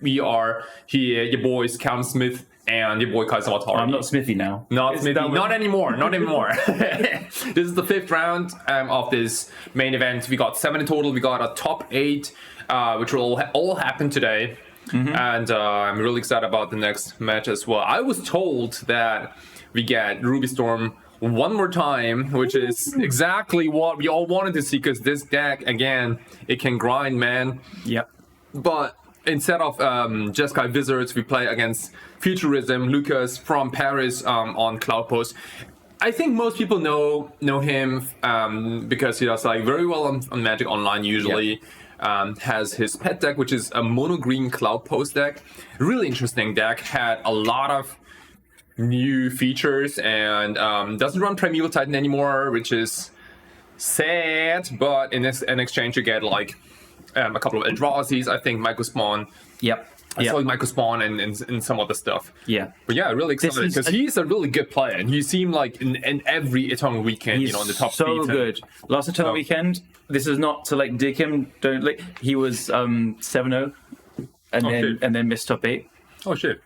We are here, your boys, Callum Smith and your boy Kai Samatari. I'm not Smithy now. Not Smithy. Not anymore. Not anymore. This is the 5th round of this main event. We got 7 in total. We got a top 8, which will all happen today. And I'm really excited about the next match as well. I was told that we get Ruby Storm one more time, which is exactly what we all wanted to see, because this deck, again, it can grind, man. Yep. But instead of Jeskai Wizards, we play against Futurism, Lucas from Paris on Cloudpost. I think most people know him because he does like very well on Magic Online usually. Yep. Has his pet deck, which is a mono green Cloudpost deck. Really interesting deck. Had a lot of new features and doesn't run Primeval Titan anymore, which is sad. But in exchange, you get like a couple of Eldrazi's, I think, Micro Spawn. Yep. I saw Micro Spawn and some other stuff. Yeah. But yeah, really excited because he's a really good player, and you seem like in every Eternal Weekend, he's in the top so speed. good. Last Eternal Weekend, this is not to like dig him. Don't like. He was 7-0, and then missed top 8. Oh shit.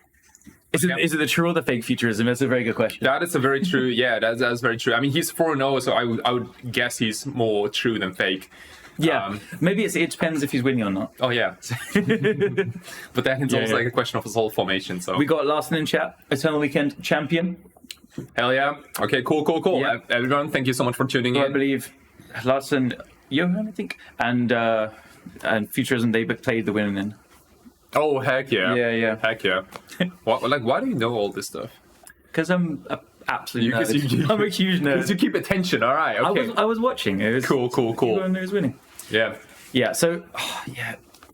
Is it the true or the fake Futurism? That's a very good question. That is a very true. Yeah, that's very true. I mean, he's 4-0, so I would guess he's more true than fake. Yeah, maybe it depends if he's winning or not. Oh yeah, but then it's also like a question of his whole formation. So we got Larson in chat, Eternal Weekend champion. Hell yeah! Okay, cool. Yeah. Everyone, thank you so much for tuning in. I believe Larson, Johan, I think, and Futurism, they played the winning in. Oh heck yeah! Yeah. Heck yeah! Why do you know all this stuff? Because I'm absolute nerd. I'm a huge nerd. Because you keep attention. All right. Okay. I was watching. It was cool. Everyone was winning. Yeah. So,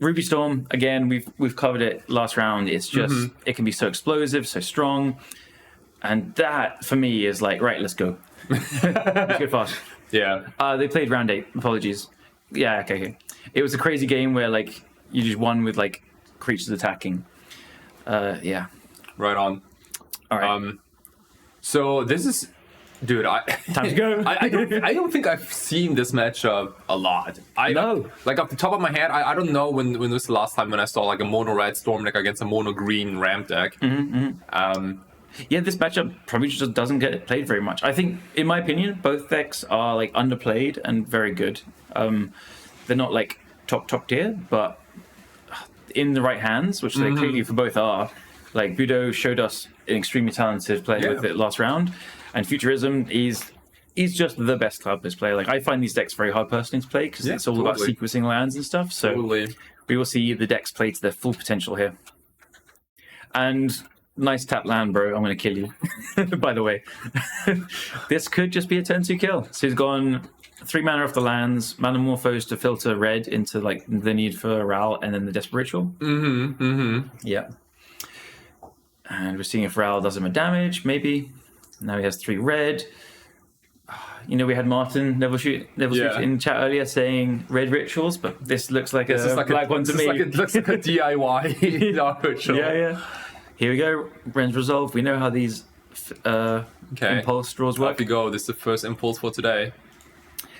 Ruby Storm again. We've covered it last round. It's just it can be so explosive, so strong, and that for me is like right. Let's go. Let's go fast. Yeah. They played round 8. Apologies. Yeah. Okay. It was a crazy game where like you just won with like creatures attacking. Yeah. Right on. All right. So this is. Dude, time to go. I don't think I've seen this matchup a lot. No. Like off the top of my head, I don't know when was the last time when I saw like a mono red storm deck against a mono green ramp deck. Yeah, this matchup probably just doesn't get played very much. I think, in my opinion, both decks are like underplayed and very good. They're not like top tier, but in the right hands, which they clearly for both are. Like Beudot showed us an extremely talented player with it last round. And Futurism is just the best Cloudpost player. Like I find these decks very hard personally to play because it's all about sequencing lands and stuff. So we will see the decks play to their full potential here. And nice tap land, bro. I'm going to kill you. By the way, this could just be a turn 2 kill. So he's gone 3 mana off the lands, Manamorphose to filter red into like the need for Ral, and then the Desperate Ritual. Yeah. And we're seeing if Ral does him a damage, maybe. Now he has 3 red. You know, we had Martin Neville in chat earlier saying red rituals, but this looks like a black one to me. It looks like a DIY dark ritual. Yeah. Here we go. Brand's Resolve. We know how these impulse draws work. Off you go. This is the first impulse for today.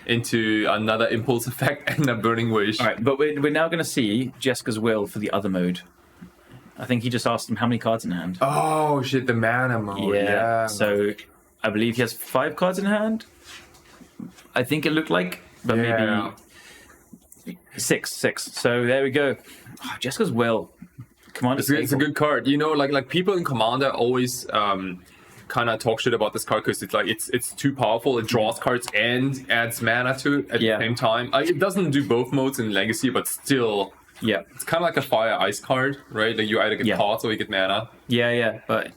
Into another impulse effect and a burning wish. All right, but we're now going to see Jeska's will for the other mode. I think he just asked him how many cards in hand. Oh shit, the mana mode. Yeah. So I believe he has 5 cards in hand. I think it looked like, but maybe 6. So there we go. Oh, Jeska's will. Come on, it's a good card. You know, like people in Commander always kind of talk shit about this card because it's like it's too powerful. It draws cards and adds mana to it at the same time. It doesn't do both modes in Legacy, but still. Yeah, it's kind of like a fire ice card, right? Like you either get cards or you get mana. Yeah, but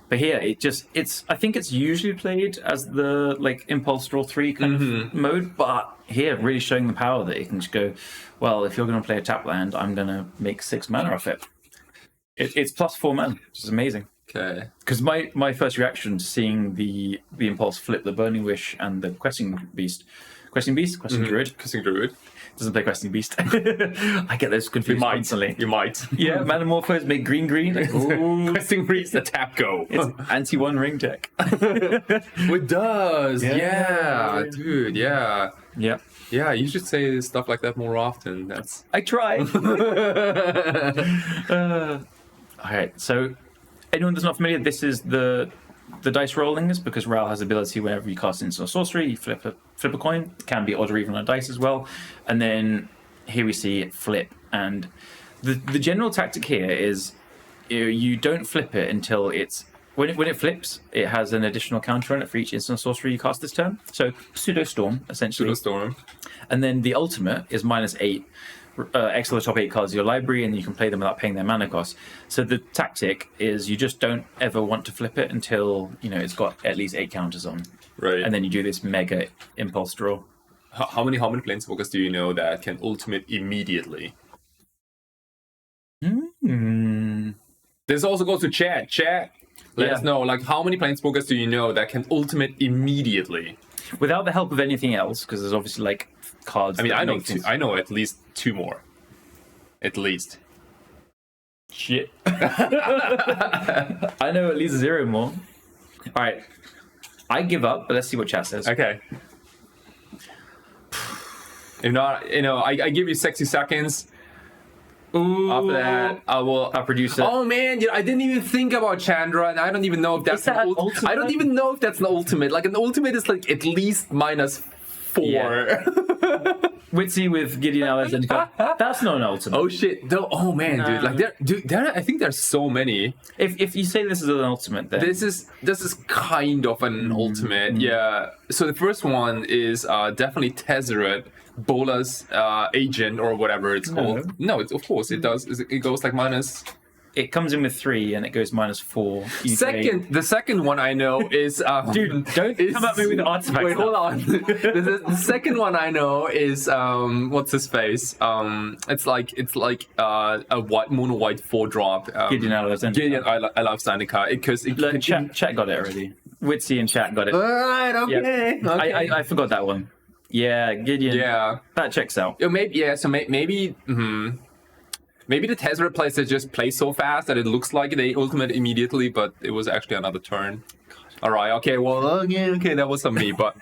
here I think it's usually played as the like impulse draw 3 kind of mode, but here really showing the power that you can just go, well, if you're going to play a tap land, I'm going to make 6 mana off it. It's plus 4 mana, which is amazing. Okay. Because my first reaction to seeing the impulse flip the Burning Wish and the Questing Druid. Doesn't play Questing Beast. I get those confused constantly. You might. Yeah, Manamorphose make green. Like, Questing Beast, the tap go. It's anti-1 ring deck. It does. Yeah. Dude, yeah. Yeah. Yeah, you should say stuff like that more often. That's I try. All right, so anyone that's not familiar, this is the dice rollings, because Ral has the ability whenever you cast instant or sorcery, you flip a coin. It can be odd or even on a dice as well. And then here we see it flip. And the general tactic here is you don't flip it until it's when it flips, it has an additional counter on it for each instant or sorcery you cast this turn. So pseudo storm essentially. Pseudo storm. And then the ultimate is -8. Exile the top 8 cards of your library, and you can play them without paying their mana cost. So the tactic is you just don't ever want to flip it until it's got at least 8 counters on. Right. And then you do this mega impulse draw. How many planeswalkers do you know that can ultimate immediately? This also goes to chat. Let us know, like, how many planeswalkers do you know that can ultimate immediately? Without the help of anything else, because there's obviously like cards. I mean, I know at least 2 more. At least. Shit. I know at least 0 more. All right. I give up, but let's see what chat says. Okay. If not, I give you 60 seconds. Ooh. After that, I'll produce it. Oh man, I didn't even think about Chandra, and I don't even know if that's an ultimate. I don't even know if that's an ultimate. Like, an ultimate is like at least -4. Yeah. Witsy with Gideon Alexander. That's not an ultimate. Oh shit! Oh man, dude! Like, I think there's so many. If you say this is an ultimate, then this is kind of an ultimate. Yeah. So the first one is definitely Tezzeret, Bola's agent, or whatever it's called. No, of course it does. It goes like minus. It comes in with 3 and it goes -4. The second one I know is dude, don't come at me with artifacts. Wait, hold on. the second one I know is what's his face? It's like a mono white 4-drop. Gideon Alexander. Gideon Alexander because chat got it already. Witsy and chat got it. Alright, okay. Yeah. Okay. I forgot that one. Yeah, Gideon. Yeah, that checks out. Maybe the Tezzeret players just play so fast that it looks like they ultimate immediately, but it was actually another turn. All right, okay, well, okay, that was on me, but...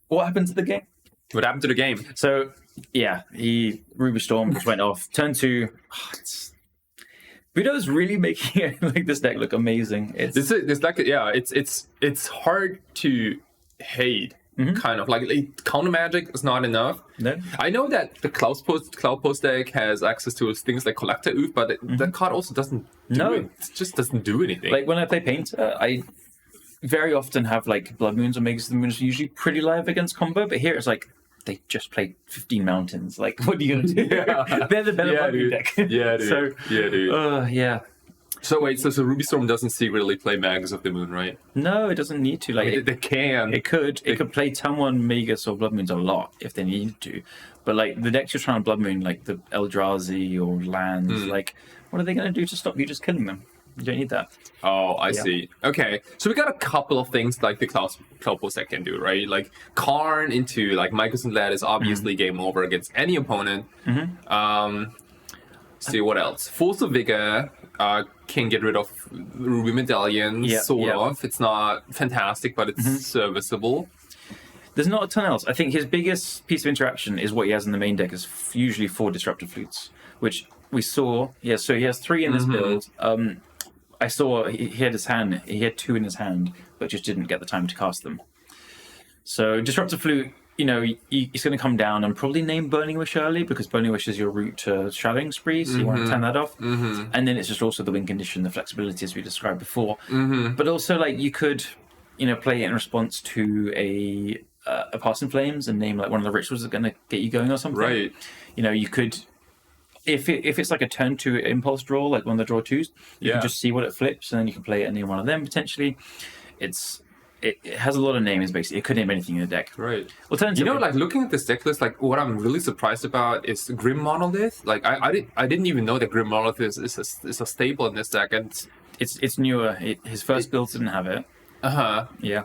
What happened to the game? What happened to the game? So, yeah, Ruby Storm just went off. Turn 2... Beudot's really making this deck look amazing. It's hard to hate. Kind of like counter magic is not enough. No. I know that the Cloudpost deck has access to things like Collector Oof, but that card also doesn't do it. It just doesn't do anything. Like when I play Painter, I very often have like Blood Moons or Megas of the Moons, usually pretty live against combo, but here it's like they just played 15 mountains. Like, what are you gonna do? Yeah. They're the better Blood Moon deck. Yeah, dude. Yeah. So wait, so Ruby Storm doesn't secretly play Magus of the Moon, right? No, it doesn't need to. Like, I mean, they can. It could play turn 1 Magus or Blood Moons a lot if they needed to. But like the decks you're trying to Blood Moon, like the Eldrazi or lands, like what are they going to do to stop you just killing them? You don't need that. Oh, I see. Okay, so we got a couple of things like the Cloudpost deck can do, right? Like Karn into like Magus and Lad is obviously game over against any opponent. See what else? Force of Vigor can get rid of Ruby Medallions, sort of. It's not fantastic, but it's serviceable. There's not a ton else. I think his biggest piece of interaction is what he has in the main deck is usually 4 Disruptive Flutes, which we saw. Yeah, so he has 3 in this build. I saw he had 2 in his hand, but just didn't get the time to cast them. So Disruptive Flute, he's going to come down and probably name Burning Wish early, because Burning Wish is your route to Shadowing Spree, so you want to turn that off. And then it's just also the win condition, the flexibility as we described before. But also, like, you could, play it in response to a Pass in Flames and name like one of the rituals that's going to get you going or something. Right. You could, if it's like a turn 2 impulse draw, like one of the draw 2s, you can just see what it flips, and then you can play it and name one of them potentially. It has a lot of names, basically. It could name anything in the deck. Right. Alternatively, like, looking at this deck list, like, what I'm really surprised about is Grim Monolith. Like, I didn't even know that Grim Monolith is a staple in this deck, and it's newer. His first build didn't have it. Yeah.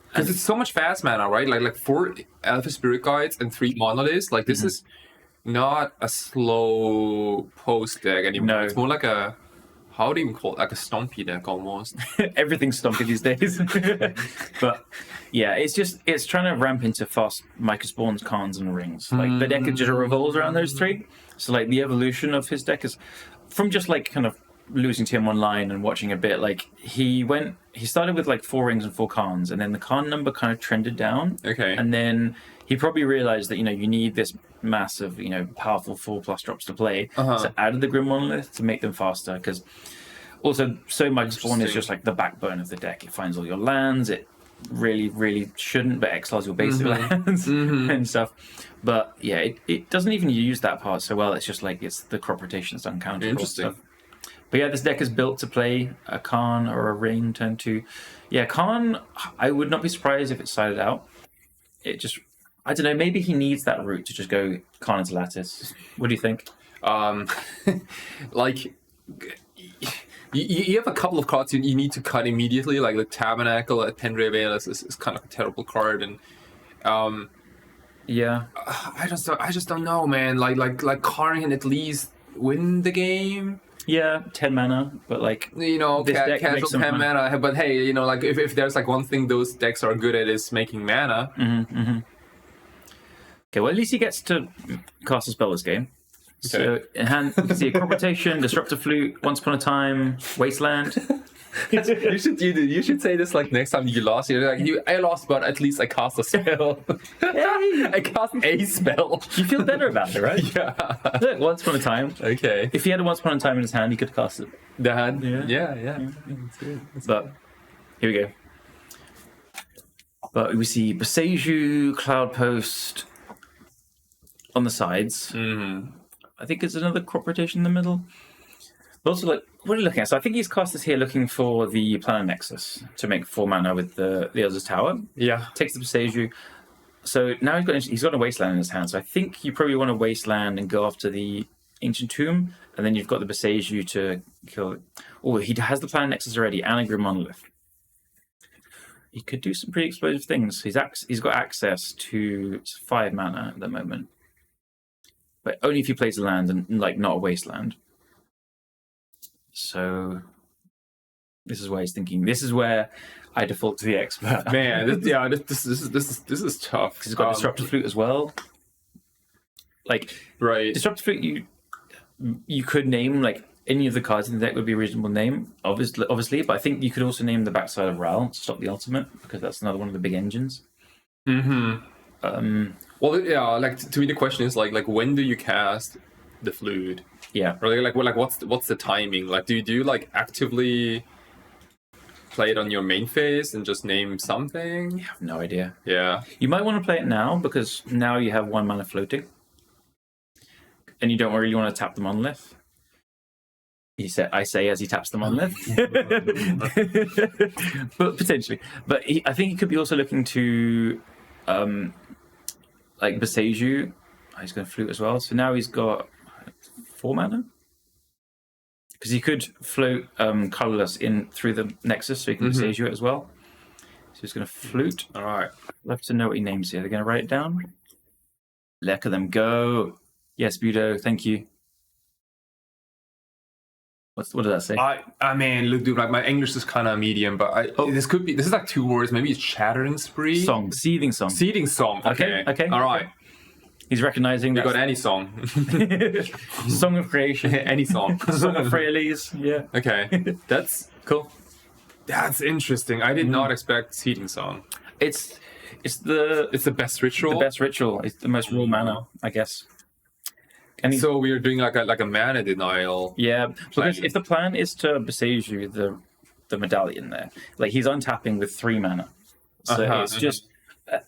Because it's so much fast mana, right? Like 4 Alpha Spirit Guides and 3 Monoliths. Like, this is not a slow post deck anymore. No. It's more like a how do you even call it? Like a stompy deck almost. Everything's stompy these days. But yeah, it's trying to ramp into fast microspawns, cons, and rings. Like the deck just revolves around those three. So like the evolution of his deck is from just like kind of losing to him online and watching a bit. Like he started with like 4 rings and 4 cons, and then the con number kind of trended down. Okay. And then he probably realized that, you know, you need this massive, you know, powerful 4+ drops to play. So added the Grim Monolith to make them faster, because also so much spawn is just like the backbone of the deck. It finds all your lands. It really, really shouldn't, but exiles your basic lands and stuff. But yeah, it doesn't even use that part so well. It's just like it's the crop rotation that's uncounterable. Interesting. Stuff. But yeah, this deck is built to play a Khan or a Ring turn 2. Yeah, Khan, I would not be surprised if it sided out. It just, I don't know, maybe he needs that route to just go Khan into Lattice. What do you think? Like, you have a couple of cards you need to cut immediately, like the Tabernacle at Pendray Vale is kind of a terrible card, and yeah, I just don't know, man. Like Karn can at least win the game. Yeah, 10 mana, but like, you know, casual 10 mana. But hey, you know, like if there's like one thing those decks are good at is making mana. Okay, well at least he gets to cast a spell this game. Okay. So in hand, you can see a crop rotation, disruptive flute, once upon a time, wasteland. you should say this like next time you lost. You're like, I lost, but at least I cast a spell. Hey! I cast a spell. You feel better about it, right? Yeah. Look, once upon a time. Okay. If he had a once upon a time in his hand, he could cast it. The hand? Yeah. That's good. But here we go. But we see Boseiju, Cloudpost on the sides. I think it's another crop rotation in the middle. But also, like, what are you looking at? So I think he's cast this here looking for the Planar Nexus to make 4 mana with the Elder's Tower. Yeah. Takes the Boseiju. So now he's got a Wasteland in his hand. So I think you probably want to Wasteland and go after the Ancient Tomb, and then you've got the Boseiju to kill it. Oh, he has the Planar Nexus already and a Grim Monolith. He could do some pretty explosive things. He's got access to 5 mana at the moment. But only if he plays a land and like not a wasteland. So this is where he's thinking. This is where I default to the expert. Man, this is tough. He's got disruptive flute as well. Like disruptive flute, you could name like any of the cards in the deck would be a reasonable name, obviously. But I think you could also name the backside of Ral to stop the ultimate, because that's another one of the big engines. Well, yeah, like to me the question is like when do you cast the flute? Yeah. Or like what's the timing? Like do you like actively play it on your main phase and just name something? I have no idea. Yeah. You might want to play it now, because now you have 1 mana floating. And you don't really want to tap the monolith. I say as he taps the monolith. But potentially. But I think he could be also looking to like Boseiju. He's going to flute as well. So now he's got 4 mana. Because he could float colorless in through the Nexus, so he can Boseiju it as well. So he's going to flute. All right. Love to know what he names here. They're going to write it down. Let them go. Yes, Beudot, thank you. What does that say? I mean, look, dude, like my English is kind of medium, but this is like 2 words. Maybe it's Chattering Spree. Song, seething song. Seething song. Okay. All right. He's recognizing. You got any song? Song of creation. Any song. Song of Freyalise. Yeah. Okay, that's cool. That's interesting. I did not expect seething song. It's the best ritual. The best ritual. It's the most raw mana, I guess. So we are doing like a mana denial. Yeah, because if the plan is to Boseiju the medallion there, like he's untapping with 3 mana. So it's just,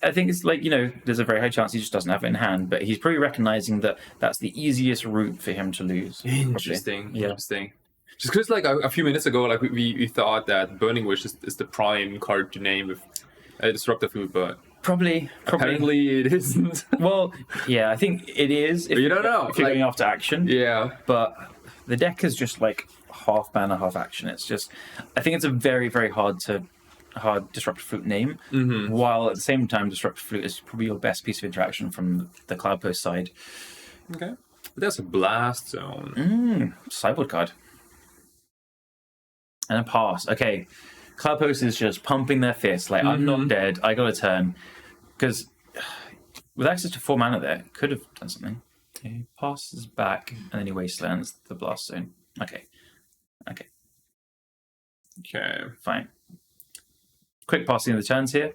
I think it's like, you know, there's a very high chance he just doesn't have it in hand, but he's probably recognizing that that's the easiest route for him to lose. Interesting. Interesting. Just because like a few minutes ago, like we thought that Burning Wish is the prime card to name with Disruptive Food, but Probably. Apparently it isn't. Well, yeah, I think it is. But you don't know. If you're going after action. Yeah. But the deck is just like half mana, half action. It's just, I think it's a very, very hard Disruptive Flute name, while at the same time Disruptive Flute is probably your best piece of interaction from the Cloudpost side. Okay. But that's a Blast Zone. Sideboard card. And a pass. Okay. Cloudpost is just pumping their fists. Like, I'm not dead. I got a turn. Because with access to 4 mana there, could have done something. He passes back, and then he wastelands the blast zone. Okay. Fine. Quick passing of the turns here.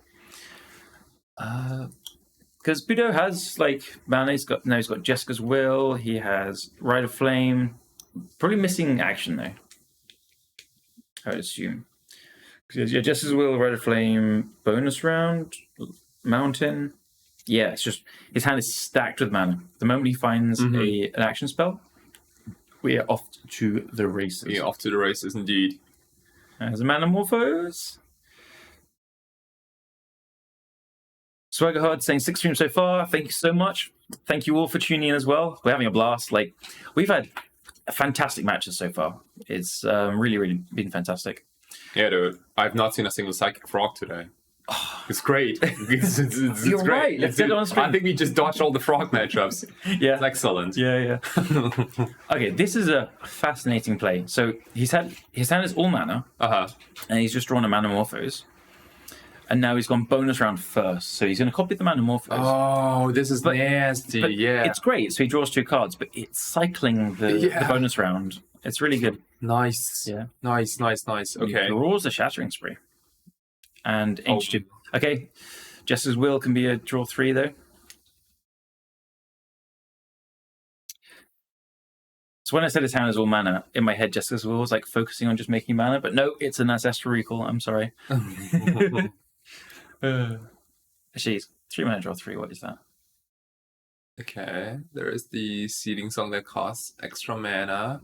Because Beudot has, like, mana. He's got Jessica's Will. He has Rite of Flame. Probably missing action, though, I would assume. Because Jessica's Will, Rite of Flame, bonus round, Mountain. Yeah, it's just his hand is stacked with mana. The moment he finds an action spell, we are off to the races. Yeah, off to the races, indeed. As a Manamorphose. Swaggerhard saying 6 streams so far. Thank you so much. Thank you all for tuning in as well. We're having a blast. Like, we've had fantastic matches so far. It's really, really been fantastic. Yeah, dude. I've not seen a single Psychic Frog today. It's great. It's You're great. right. Let's get it on screen. I think we just dodged all the frog matchups. Yeah. It's excellent. Yeah. Okay, this is a fascinating play. So his hand is all mana, and he's just drawn a Manamorphose. And now he's gone bonus round first. So he's going to copy the Manamorphose. Oh, this is nasty. But yeah. it's great. So he draws 2 cards, but it's cycling the bonus round. It's really good. Nice. Yeah. Nice. Okay. He draws a Shattering Spree. And H2. Okay. Jessica's Will can be a draw 3, though. So when I said his hand is all mana, in my head, Jessica's Will was like focusing on just making mana. But no, it's an ancestral recall. I'm sorry. Actually, 3 mana draw 3. What is that? Okay. There is the Seeding Song that costs extra mana.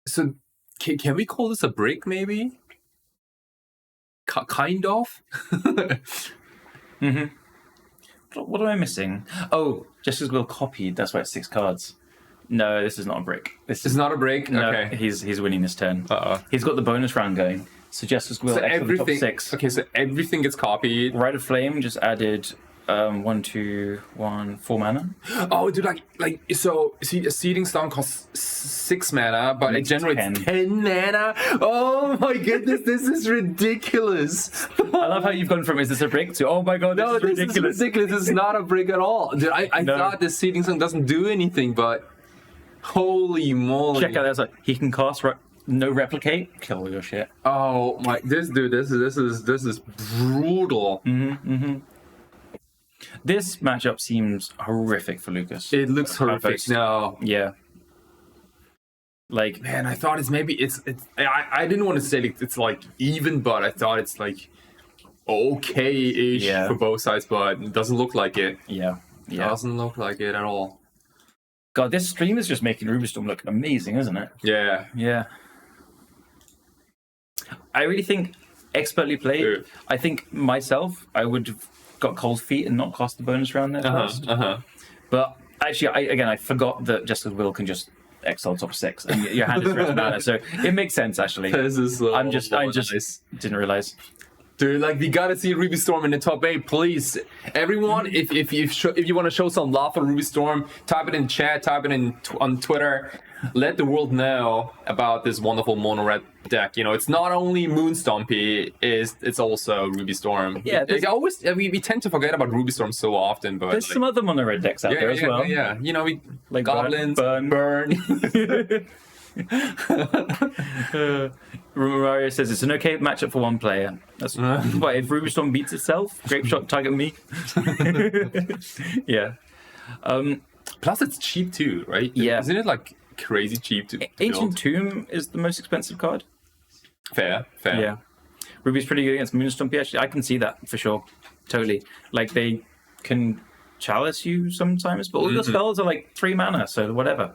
So can we call this a brick, maybe? Kind of. What am I missing? Oh, Jessica's Will copied. That's why it's 6 cards. No, this is not a brick. This is not a brick? No, okay. He's winning this turn. He's got the bonus round going. So Jessica's Will extra the top 6. Okay, so everything gets copied. Rite of Flame just added 1, 2, 1, 4 mana. Oh, dude, so see, a Seeding Stone costs 6 mana, but it generates 10 mana. Oh my goodness, this is ridiculous. I love how you've gone from, is this a brick, to, oh my god, this is ridiculous. Is ridiculous. This is not a brick at all. Dude, I thought the Seeding Stone doesn't do anything, but holy moly. Check out, there's he can cast no replicate, kill your shit. Oh my, this is brutal. This matchup seems horrific for Lucas. It looks horrific now. Yeah. Like, man, I thought I didn't want to say it's like even, but I thought it's like okay-ish for both sides, but it doesn't look like it. Yeah. Doesn't look like it at all. God, this stream is just making Rubystorm look amazing, isn't it? Yeah. I really think expertly played. Dude. I think myself, I would have got cold feet and not cost the bonus round there first. But actually, I forgot that Jessica's Will can just exile top 6 and your hand is red mana, so it makes sense actually. This is so I just nice. Didn't realize. Dude, like, we gotta see Rubystorm in the top 8, please. Everyone, if you want to show some love for Rubystorm, type it in chat, type it in on Twitter. Let the world know about this wonderful mono red deck. You know, it's not only Moonstompy, it's also Rubystorm. Yeah, we tend to forget about Rubystorm so often, but there's some other mono red decks out there as well. Yeah, you know, we like goblins, burn. Mario says it's an okay matchup for one player. That's why if Rubystorm beats itself, Grape Shot target me. Yeah. Plus, it's cheap too, right? Yeah. Isn't it like crazy cheap to Ancient build? Tomb is the most expensive card. Fair. Yeah. Ruby's pretty good against Moonstompy, actually. I can see that for sure. Totally. Like, they can chalice you sometimes, but all the spells are like 3 mana, so whatever.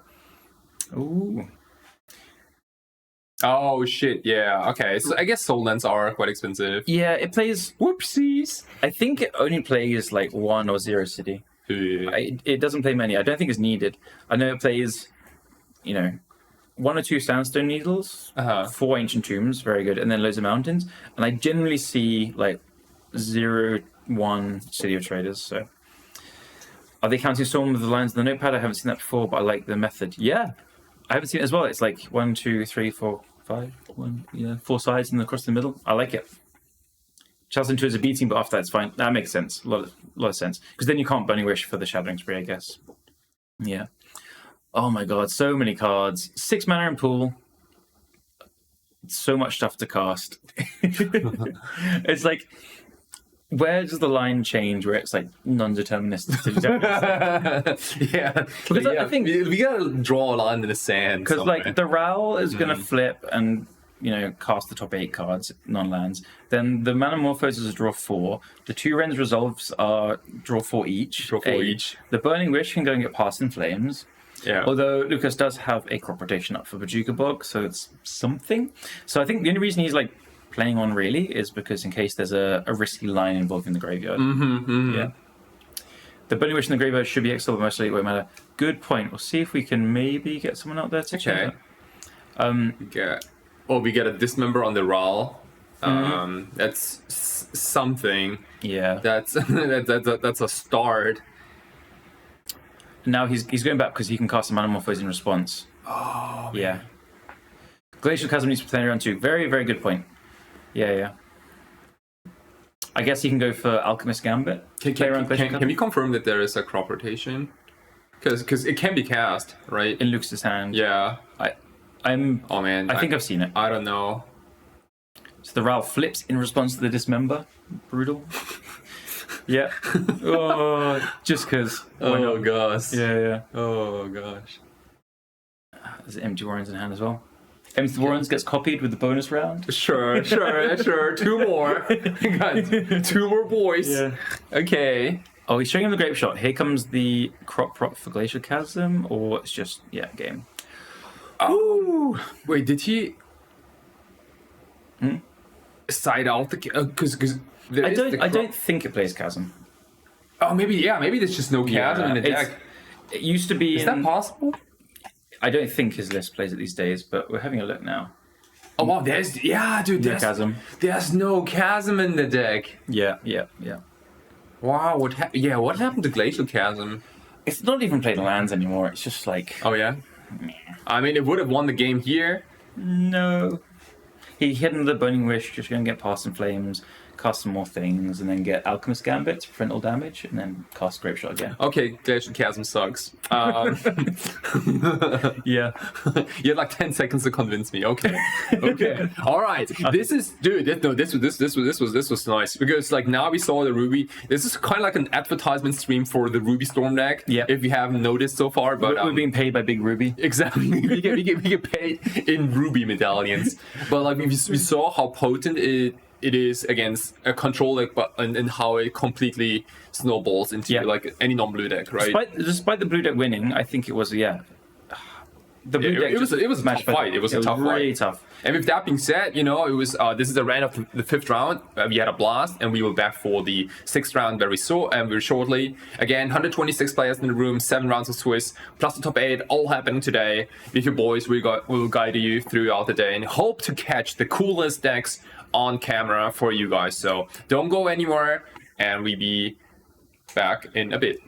Ooh. Oh shit, yeah. Okay, so I guess Soul Lens are quite expensive. Yeah, it plays... Whoopsies! I think it only plays like 1 or 0 city. It doesn't play many. I don't think it's needed. I know it plays, 1 or 2 Sandstone Needles, 4 Ancient Tombs, very good, and then loads of mountains. And I generally see like 0, 1 City of Traders, so... Are they counting Storm with the lines in the notepad? I haven't seen that before, but I like the method. Yeah, I haven't seen it as well. It's like 1, 2, 3, 4, 4 sides and across the middle. I like it. Chalice into is a beating, but after that's fine. That makes sense. A lot of sense. Because then you can't Burning Wish for the Shadowing Spree, I guess. Yeah. Oh my god, so many cards. 6 mana in pool. So much stuff to cast. It's like, where does the line change where it's like non-deterministic to deterministic? Yeah. Because Yeah. I think we gotta draw a line in the sand. because somewhere. like the Raoul is going to flip and cast the top 8 cards, non-lands. Then the Manamorphoses draw 4. The 2 Wren's Resolves are draw 4 each. Draw 4 8. each. The Burning Wish can go and get passed in flames. Yeah. Although Lucas does have a crop rotation up for Bajuka Bog, so it's something. So I think the only reason he's like playing on really is because in case there's a risky line involving the graveyard. Yeah. The Burning Wish in the graveyard should be exiled, but mostly it won't matter. Good point. We'll see if we can maybe get someone out there to check it. We get a dismember on the Raoul. That's something. Yeah. That's that's a start. Now he's going back because he can cast a Manamorphose in response. Oh, yeah. Glacial Chasm needs to play around too. Very, very good point. Yeah. I guess he can go for Alchemist Gambit. Can we confirm that there is a crop rotation? Because it can be cast, right? In Lucas's hand. Yeah. Oh man. I think I've seen it. I don't know. So the Raoul flips in response to the Dismember. Brutal. Yeah. Oh, just because. Oh gosh. Yeah. Oh gosh. There's Empty Warrens in hand as well. Empty Warrens gets copied with the bonus round. Sure. 2 more. We got 2 more boys. Yeah. Okay. Oh, he's showing him the Grape Shot. Here comes the crop prop for Glacial Chasm, or it's just game. Oh, wait, did he side out the because I don't think it plays Chasm. Oh, maybe there's just no Chasm in the deck. It used to be. Is that possible? I don't think his list plays it these days, but we're having a look now. Oh wow, there's Chasm. There's no Chasm in the deck. Yeah. Wow, what happened to Glacial Chasm? It's not even played in lands anymore. It's just like. Oh yeah. I mean, it would have won the game here. No. He hit the Burning Wish, just going to get past some flames, cast some more things, and then get Alchemist Gambit to prevent all damage, and then cast Grape Shot again. Okay, Glacial Chasm sucks. Yeah. You had like 10 seconds to convince me. Okay. All right. This was nice because like now we saw the Ruby. This is kind of like an advertisement stream for the Ruby Storm deck. Yeah. If you haven't noticed so far, but we're being paid by Big Ruby. Exactly. we get paid in Ruby medallions. But like we saw how potent it is against a control deck, but and how it completely snowballs into like any non-blue deck, right? Despite the blue deck winning, I think it was the blue deck. It was a tough fight. It was a tough really fight. Tough. And with that being said, it was this is the round of the 5th round. We had a blast, and we will back for the 6th round very shortly. Again, 126 players in the room, 7 rounds of Swiss, plus the top 8, all happening today. With your boys, we will guide you throughout the day and hope to catch the coolest decks on camera for you guys. So don't go anywhere, and we'll be back in a bit.